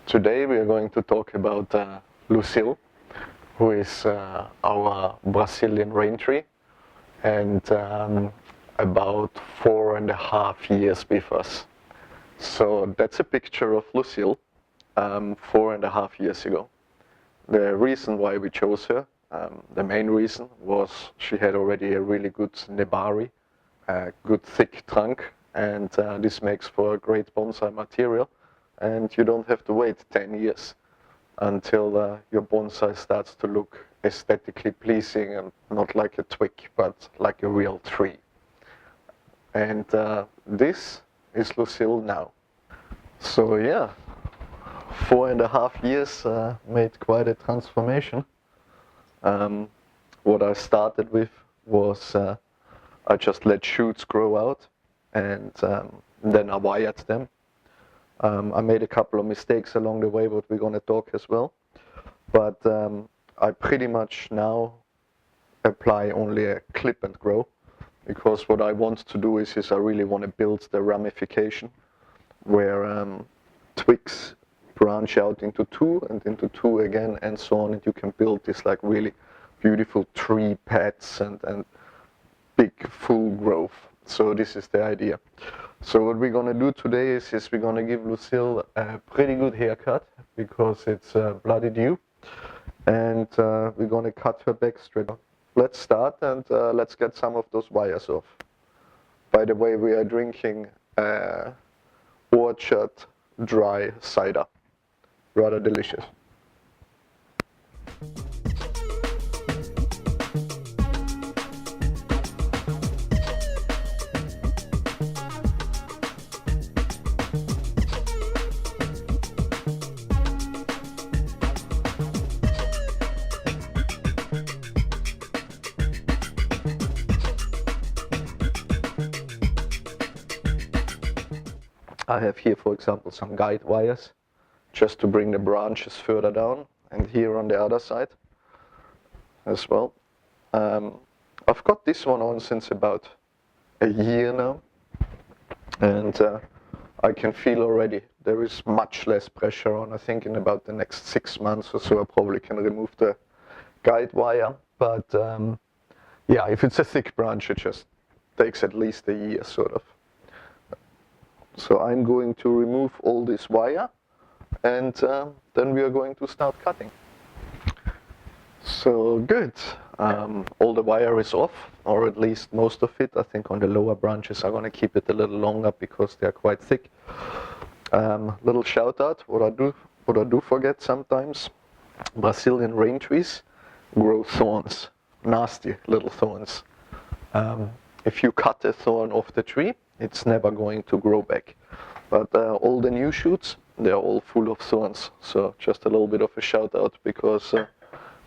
Today we are going to talk about Lucille, who is our Brazilian rain tree, and about 4.5 years with us. So that's a picture of Lucille 4.5 years ago. The reason why we chose her, the main reason, was she had already a really good nebari, a good thick trunk, and this makes for a great bonsai material. And you don't have to wait 10 years until your bonsai starts to look aesthetically pleasing and not like a twig, but like a real tree. And this is Lucille now. So yeah, 4.5 years made quite a transformation. What I started with was I just let shoots grow out, and then I wired them. I made a couple of mistakes along the way, but we're going to talk as well. But I pretty much now apply only a clip and grow, because what I want to do is I really want to build the ramification where twigs branch out into two and into two again and so on, and you can build this like really beautiful tree pads and big full growth. So this is the idea. So what we're going to do today is we're going to give Lucille a pretty good haircut, because it's bloody due, and we're going to cut her back straight. Let's start, and let's get some of those wires off. By the way, we are drinking orchard dry cider. Rather delicious. I have here, for example, some guide wires, just to bring the branches further down, and here on the other side as well. I've got this one on since about a year now, and I can feel already there is much less pressure on. I think in about the next 6 months or so I probably can remove the guide wire, but yeah, if it's a thick branch it just takes at least a year sort of. So I'm going to remove all this wire, and then we are going to start cutting. So good, all the wire is off, or at least most of it. I think on the lower branches I'm going to keep it a little longer because they're quite thick. Little shout out, what I do forget sometimes, Brazilian rain trees grow thorns, nasty little thorns. If you cut a thorn off the tree, it's never going to grow back. But all the new shoots, they're all full of thorns. So just a little bit of a shout out, because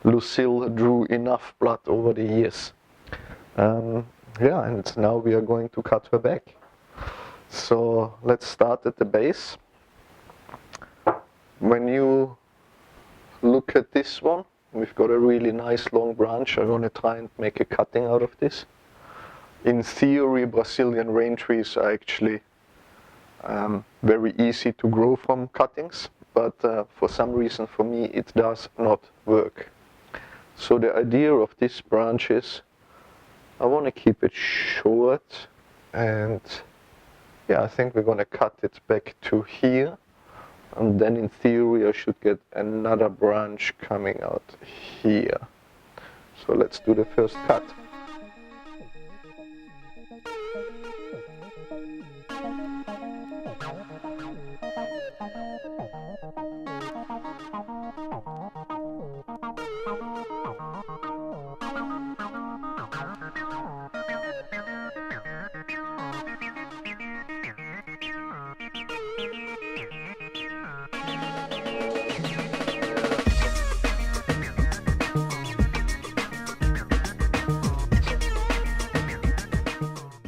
Lucille drew enough blood over the years. Yeah, and now we are going to cut her back. So let's start at the base. When you look at this one, we've got a really nice long branch. I'm going to try and make a cutting out of this. In theory, Brazilian rain trees are actually very easy to grow from cuttings, but for some reason for me it does not work. So the idea of this branch is I want to keep it short, and yeah, I think we're going to cut it back to here, and then in theory I should get another branch coming out here. So let's do the first cut.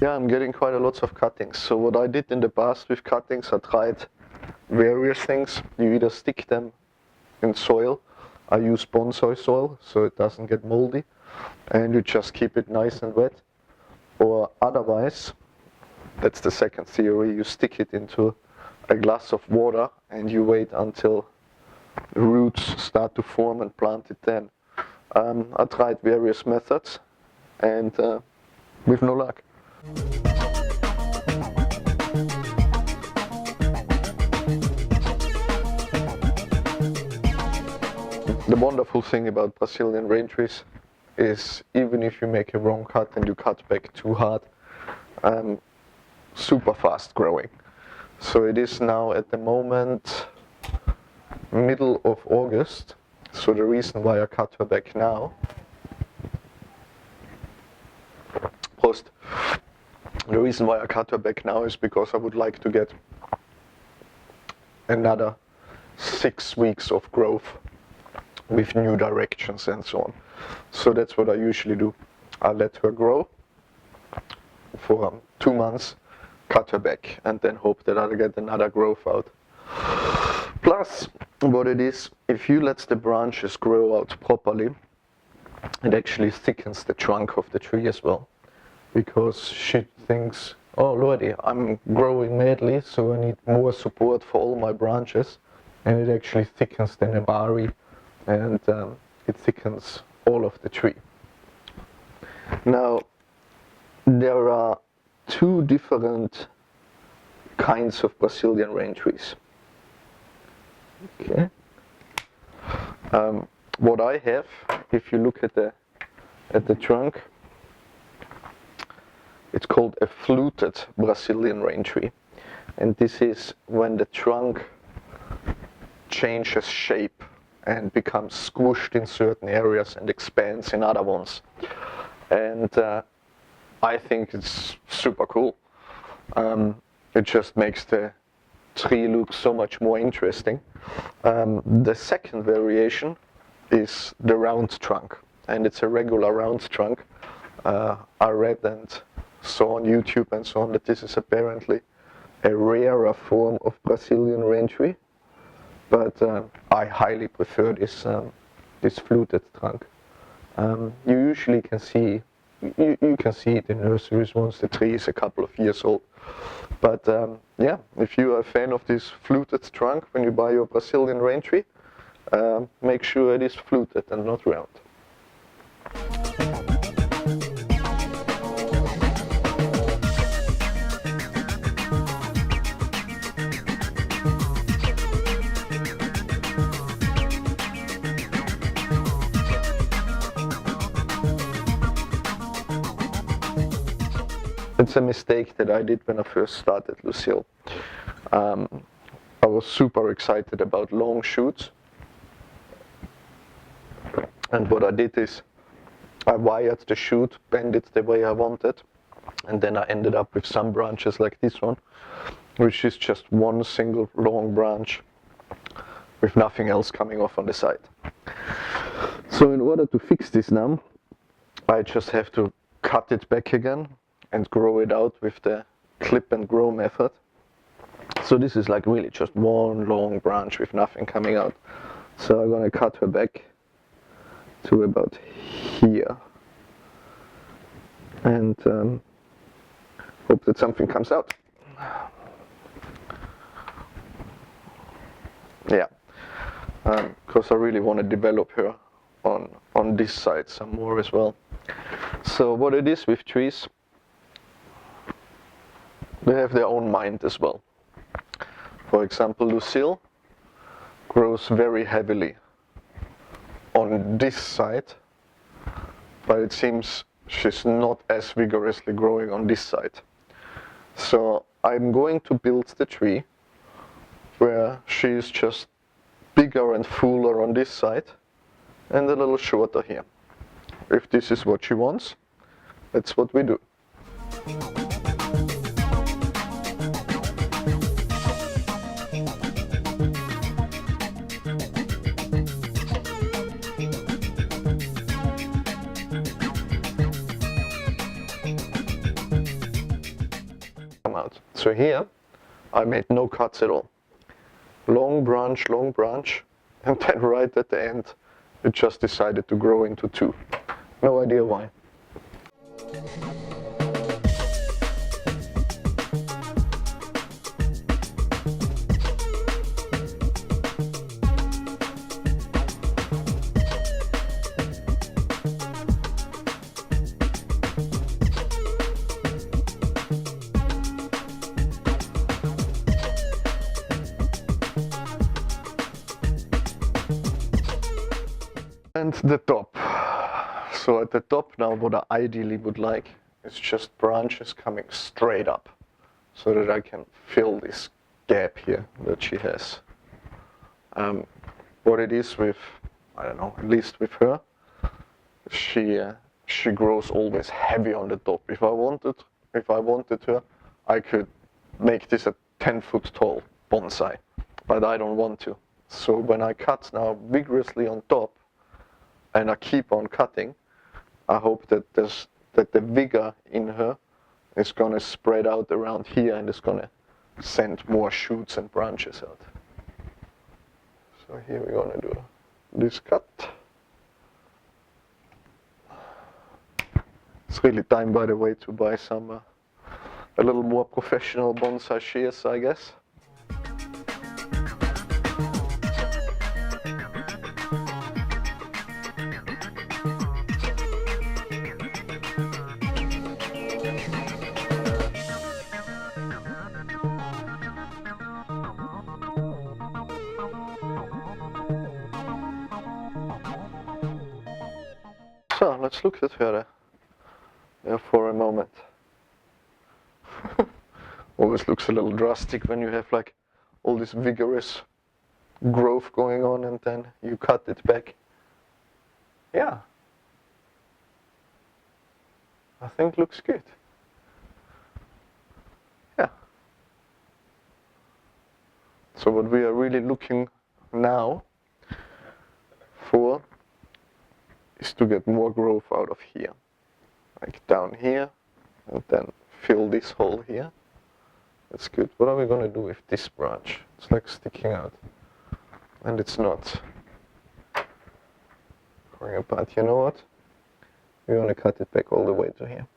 Yeah, I'm getting quite a lot of cuttings. So what I did in the past with cuttings, I tried various things. You either stick them in soil. I use bonsai soil so it doesn't get moldy, and you just keep it nice and wet. Or otherwise, that's the second theory, you stick it into a glass of water and you wait until roots start to form and plant it then. I tried various methods and with no luck. The wonderful thing about Brazilian rain trees is even if you make a wrong cut and you cut back too hard, super fast growing. So it is now at the moment middle of August. So the reason why I cut her back now, the reason why I cut her back now is because I would like to get another 6 weeks of growth with new directions and so on. So that's what I usually do. I let her grow for 2 months, cut her back, and then hope that I'll get another growth out. Plus, what it is, if you let the branches grow out properly, it actually thickens the trunk of the tree as well. Because she thinks, oh lordy, I'm growing madly, so I need more support for all my branches. And it actually thickens the nebari, and it thickens all of the tree. Now, there are 2 different kinds of Brazilian rain trees. Okay. What I have, if you look at the trunk, it's called a fluted Brazilian rain tree, and this is when the trunk changes shape and becomes squished in certain areas and expands in other ones. And I think it's super cool. It just makes the tree look so much more interesting. The second variation is the round trunk, and it's a regular round trunk. I read and saw on YouTube and so on that this is apparently a rarer form of Brazilian rain tree, but I highly prefer this fluted trunk. You usually can see you can see it in nurseries once the tree is a couple of years old. But yeah, if you are a fan of this fluted trunk when you buy your Brazilian rain tree, make sure it is fluted and not round. It's a mistake that I did when I first started Lucille. I was super excited about long shoots, and what I did is I wired the shoot, bent it the way I wanted, and then I ended up with some branches like this one, which is just one single long branch with nothing else coming off on the side. So in order to fix this now, I just have to cut it back again and grow it out with the clip and grow method. So this is like really just one long branch with nothing coming out. So I'm gonna cut her back to about here and hope that something comes out. Yeah, because I really want to develop her on this side some more as well. So what it is with trees, they have their own mind as well. For example, Lucille grows very heavily on this side, but it seems she's not as vigorously growing on this side. So I'm going to build the tree where she's just bigger and fuller on this side and a little shorter here. If this is what she wants, that's what we do. So here I made no cuts at all. Long branch, and then right at the end it just decided to grow into 2. No idea why. And the top. So at the top now, what I ideally would like is just branches coming straight up, so that I can fill this gap here that she has. What it is with, I don't know, at least with her, she grows always heavy on the top. If I wanted her, I could make this a 10-foot tall bonsai, but I don't want to. So when I cut now vigorously on top, and I keep on cutting, I hope that the vigor in her is gonna spread out around here and is gonna send more shoots and branches out. So here we're gonna do this cut. It's really time, by the way, to buy some a little more professional bonsai shears, I guess. So let's look at her there for a moment. Always looks a little drastic when you have like all this vigorous growth going on and then you cut it back. Yeah, I think looks good. Yeah. So what we are really looking now for is to get more growth out of here, like down here, and then fill this hole here. That's good. What are we gonna do with this branch? It's like sticking out, and it's not going apart. You know what? We're gonna cut it back all the way to here.